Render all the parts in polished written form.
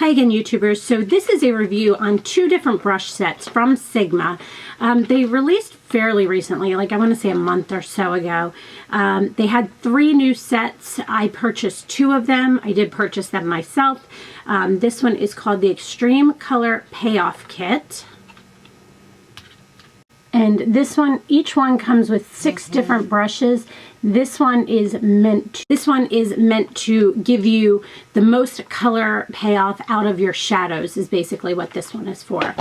Hi again, YouTubers. So this is a review on two different brush sets from Sigma. They released fairly recently, like I want to say a month or so ago. They had 3 new sets. I purchased 2 of them. I did purchase them myself. This one is called the Extreme Color Payoff Kit. And this one, each one comes with 6 different brushes. This one is meant to give you the most color payoff out of your shadows, is basically what this one is for.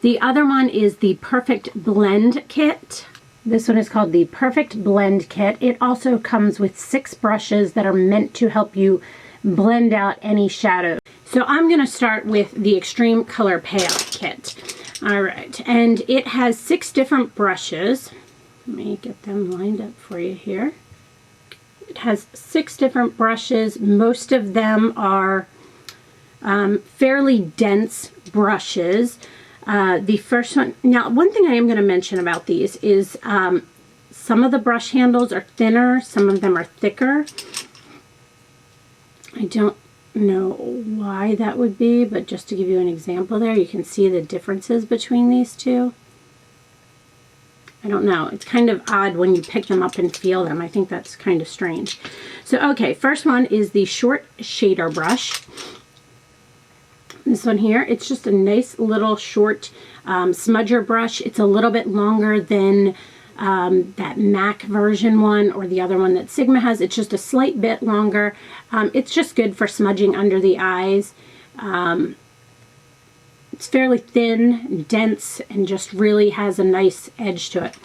The other one is the Perfect Blend Kit. This one is called the Perfect Blend Kit. It also comes with 6 brushes that are meant to help you blend out any shadows. So I'm going to start with the Extreme Color Payoff Kit. All right, and it has 6 different brushes. Let me get them lined up for you here. It has 6 different brushes. Most of them are fairly dense brushes. The first one, now one thing I am going to mention about these is some of the brush handles are thinner, some of them are thicker. I don't know why that would be, but just to give you an example there, you can see the differences between these two. I don't know. It's kind of odd when you pick them up and feel them. I think that's kind of strange. So, okay, first one is the Short Shader Brush. This one here, it's just a nice little short smudger brush. It's a little bit longer than that MAC version one or the other one that Sigma has. It's just a slight bit longer. It's just good for smudging under the eyes. It's fairly thin, dense, and just really has a nice edge to it.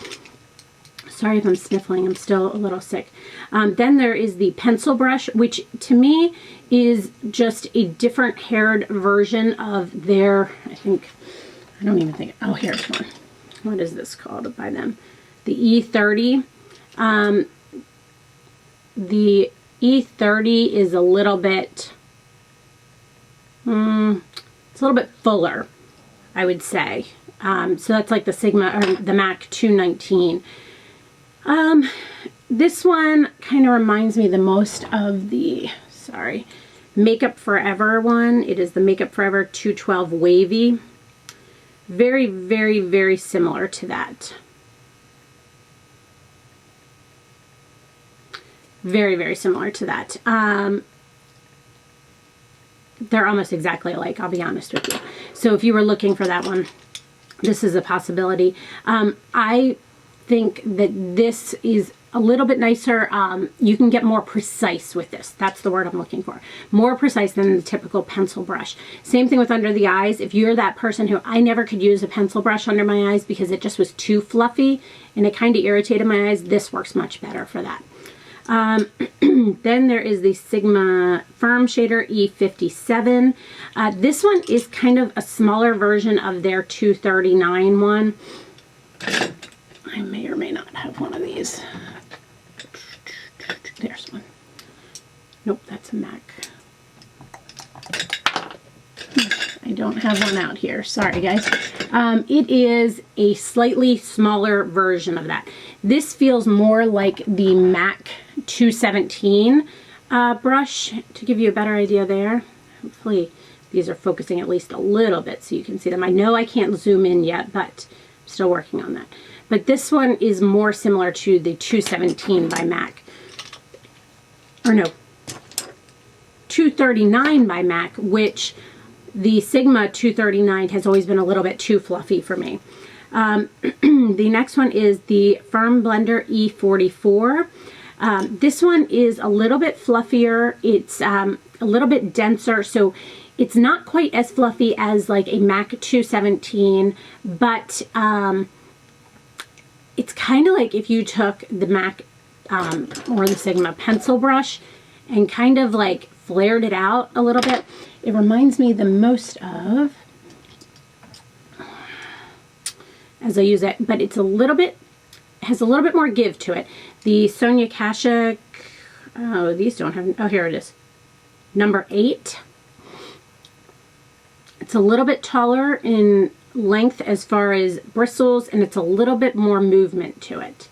Sorry if I'm sniffling, I'm still a little sick. Then there is the pencil brush, which to me is just a different haired version of their, oh, here's one. What is this called by them? The E30. The E30 is a little bit, it's a little bit fuller, I would say. So that's like the Sigma or the MAC 219. This one kind of reminds me the most of the, Makeup Forever one. It is the Makeup Forever 212 Wavy. Very, very, very similar to that. Very, very similar to that. They're almost exactly alike, I'll be honest with you. So if you were looking for that one, this is a possibility. I think that this is a little bit nicer. You can get more precise with this. That's the word I'm looking for. More precise than the typical pencil brush. Same thing with under the eyes. If you're that person who, I never could use a pencil brush under my eyes because it just was too fluffy and it kind of irritated my eyes, this works much better for that. Then there is the Sigma Firm Shader E57. This one is kind of a smaller version of their 239 one. I may or may not have one of these. There's one. Nope, that's a MAC. I don't have one out here. Sorry, guys. It is a slightly smaller version of that. This feels more like the MAC 217 brush, to give you a better idea there. Hopefully these are focusing at least a little bit so you can see them. I know I can't zoom in yet, but I'm still working on that. But this one is more similar to the 217 by MAC. Or no, 239 by MAC, which the Sigma 239 has always been a little bit too fluffy for me. The next one is the Firm Blender E44. This one is a little bit fluffier. It's a little bit denser, so it's not quite as fluffy as like a MAC 217, but it's kind of like if you took the MAC or the Sigma pencil brush and kind of like flared it out a little bit. It reminds me the most of, as I use it, but it's a little bit, has a little bit more give to it. The Sonia Kashuk, oh, these don't have, oh, here it is. Number 8. It's a little bit taller in length as far as bristles, and it's a little bit more movement to it,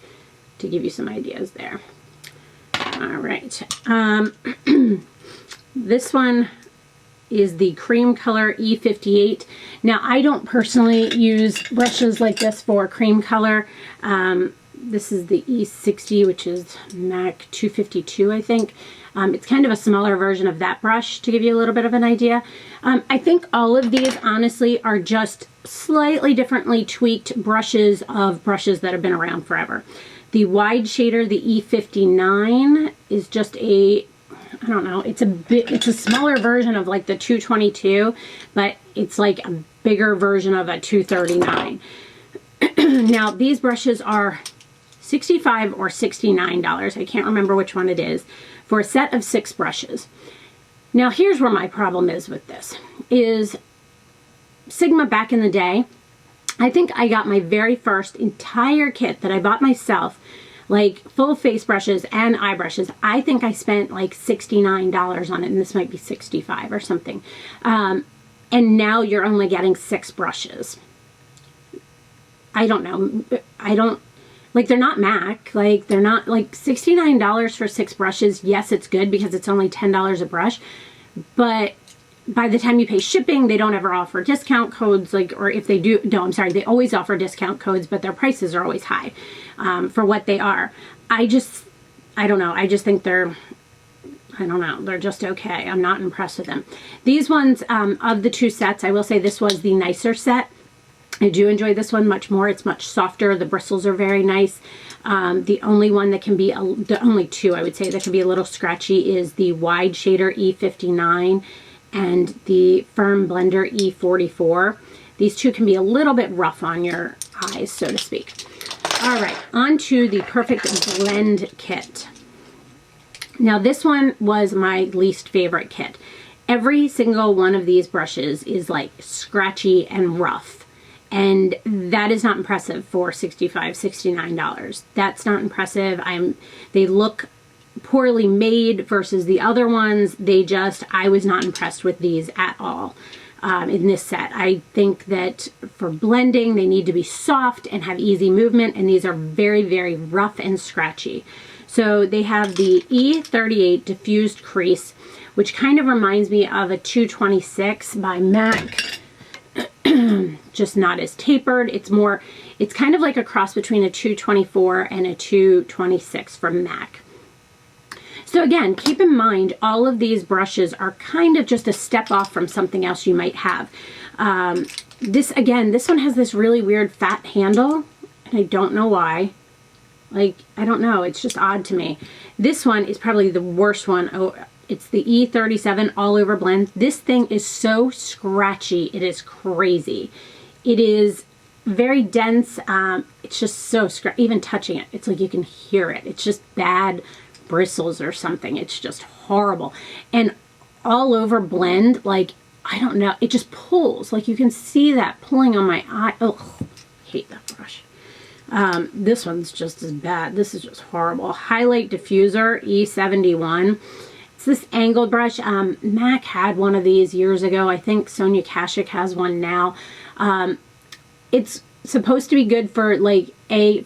to give you some ideas there. All right. This one is the cream color E38. Now, I don't personally use brushes like this for cream color. This is the E60, which is MAC 252, I think. It's kind of a smaller version of that brush to give you a little bit of an idea. I think all of these, honestly, are just slightly differently tweaked brushes of brushes that have been around forever. The wide shader, the E59, is just a, I don't know, it's a smaller version of like the 222, but it's like a bigger version of a 239. Now, these brushes are $65 or $69. I can't remember which one it is, for a set of 6 brushes. Now, here's where my problem is with this, is Sigma back in the day, I think I got my very first entire kit that I bought myself, like full face brushes and eye brushes. I think I spent like $69 on it, and this might be $65 or something. And now you're only getting 6 brushes. I don't know. Like, they're not MAC. Like, they're not, like, $69 for 6 brushes. Yes, it's good because it's only $10 a brush. But by the time you pay shipping, they don't ever offer discount codes. Like, or if they do, no, I'm sorry, they always offer discount codes, but their prices are always high for what they are. I don't know. I just think they're, I don't know, they're just okay. I'm not impressed with them. These ones, of the 2 sets, I will say this was the nicer set. I do enjoy this one much more. It's much softer. The bristles are very nice. The only one that can be, the only 2 I would say that can be a little scratchy is the wide shader E59 and the firm blender E44. These 2 can be a little bit rough on your eyes, so to speak. All right, on to the Perfect Blend Kit. Now, this one was my least favorite kit. Every single one of these brushes is like scratchy and rough. And that is not impressive for $65, $69. That's not impressive. They look poorly made versus the other ones. I was not impressed with these at all in this set. I think that for blending, they need to be soft and have easy movement, and these are very, very rough and scratchy. So they have the E38 Diffused Crease, which kind of reminds me of a 226 by MAC. Just not as tapered. It's kind of like a cross between a 224 and a 226 from MAC. So again, keep in mind, all of these brushes are kind of just a step off from something else you might have. This one has this really weird fat handle, and I don't know why. Like, I don't know, it's just odd to me. This one is probably the worst one. Oh, it's the E37 All Over Blend. This thing is so scratchy, it is crazy. It is very dense. It's just so scratchy. Even touching it, it's like you can hear it. It's just bad bristles or something. It's just horrible. And All Over Blend, like, I don't know, it just pulls. Like, you can see that pulling on my eye. Oh, hate that brush. This one's just as bad. This is just horrible. Highlight Diffuser E71. It's this angled brush. MAC had one of these years ago. I think Sonia Kashuk has one now. It's supposed to be good for, like,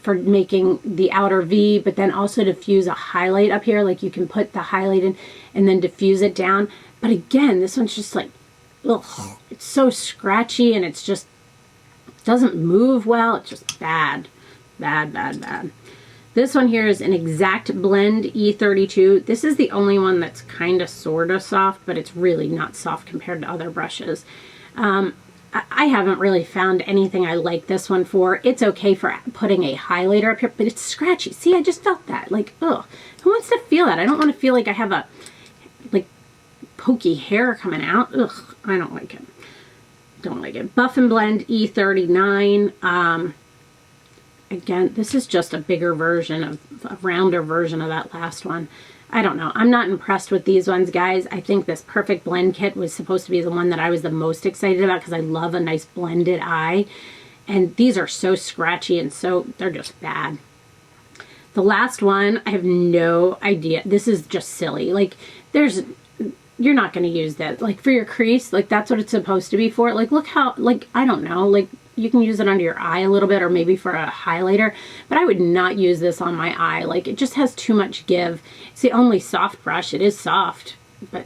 for making the outer V, but then also diffuse a highlight up here. Like, you can put the highlight in and then diffuse it down. But again, this one's just like, ugh, it's so scratchy, and it's just, it doesn't move well. It's just bad. Bad, bad, bad. This one here is an Exact Blend E32. This is the only one that's kind of sort of soft, but it's really not soft compared to other brushes. I haven't really found anything I like this one for. It's okay for putting a highlighter up here, but it's scratchy. See, I just felt that. Like, ugh. Who wants to feel that? I don't want to feel like I have a, like, pokey hair coming out. Ugh, I don't like it. Don't like it. Buff and Blend E39. Again, this is just a bigger version of, a rounder version of that last one. I don't know. I'm not impressed with these ones, guys. I think this Perfect Blend Kit was supposed to be the one that I was the most excited about because I love a nice blended eye. And these are so scratchy and so, they're just bad. The last one, I have no idea. This is just silly. Like, you're not going to use that. Like, for your crease, like, that's what it's supposed to be for. Like, look how, like, I don't know, like, you can use it under your eye a little bit or maybe for a highlighter, but I would not use this on my eye. Like, it just has too much give. It's the only soft brush. It is soft, but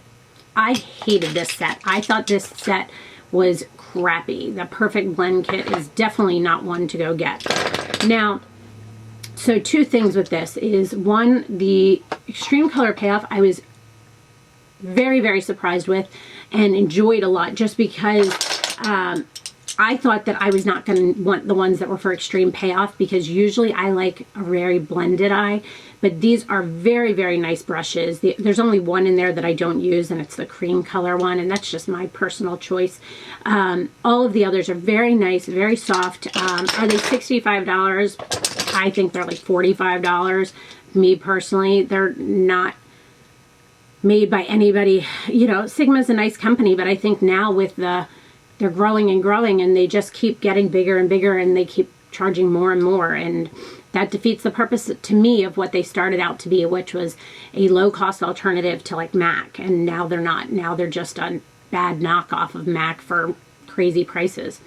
I hated this set. I thought this set was crappy. The Perfect Blend Kit is definitely not one to go get. Now, so two things with this is, one, the Extreme Color Payoff I was very, very surprised with and enjoyed a lot, just because I thought that I was not going to want the ones that were for Extreme Payoff, because usually I like a very blended eye, but these are very, very nice brushes. There's only one in there that I don't use, and it's the cream color one, and that's just my personal choice. All of the others are very nice, very soft. Are they $65? I think they're like $45. Me personally, they're not made by anybody. You know, Sigma's a nice company, but I think now with they're growing and growing, and they just keep getting bigger and bigger, and they keep charging more and more, and that defeats the purpose to me of what they started out to be, which was a low-cost alternative to like MAC, and now they're not. Now they're just a bad knockoff of MAC for crazy prices,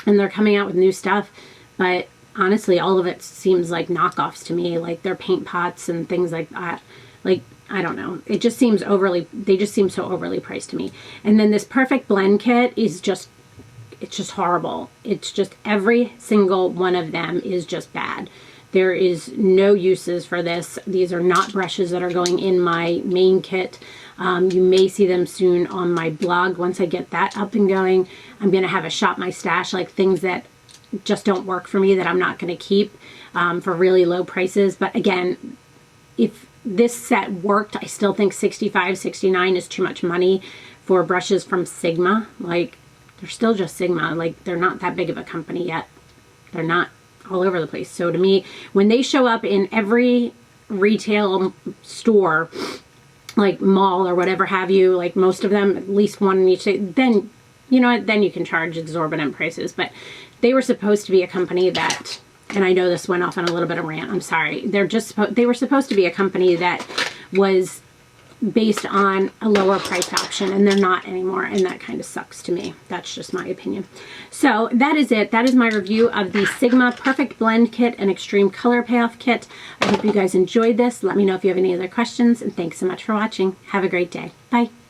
and they're coming out with new stuff, but honestly all of it seems like knockoffs to me, like their paint pots and things like that. Like, I don't know. It just seems overly, they just seem so overly priced to me. And then this Perfect Blend Kit is just, it's just horrible. It's just every single one of them is just bad. There is no uses for this. These are not brushes that are going in my main kit. You may see them soon on my blog. Once I get that up and going, I'm going to have a Shop My Stash, like things that just don't work for me that I'm not going to keep for really low prices. But again, if this set worked, I still think $65, $69 is too much money for brushes from Sigma. Like, they're still just Sigma. Like, they're not that big of a company yet. They're not all over the place. So to me, when they show up in every retail store, like mall or whatever have you, like most of them, at least one in each state, then, you know what, then you can charge exorbitant prices. But they were supposed to be a company that, and I know this went off on a little bit of rant, I'm sorry. They were supposed to be a company that was based on a lower price option, and they're not anymore, and that kind of sucks to me. That's just my opinion. So that is it. That is my review of the Sigma Perfect Blend Kit and Extreme Color Payoff Kit. I hope you guys enjoyed this. Let me know if you have any other questions, and thanks so much for watching. Have a great day. Bye.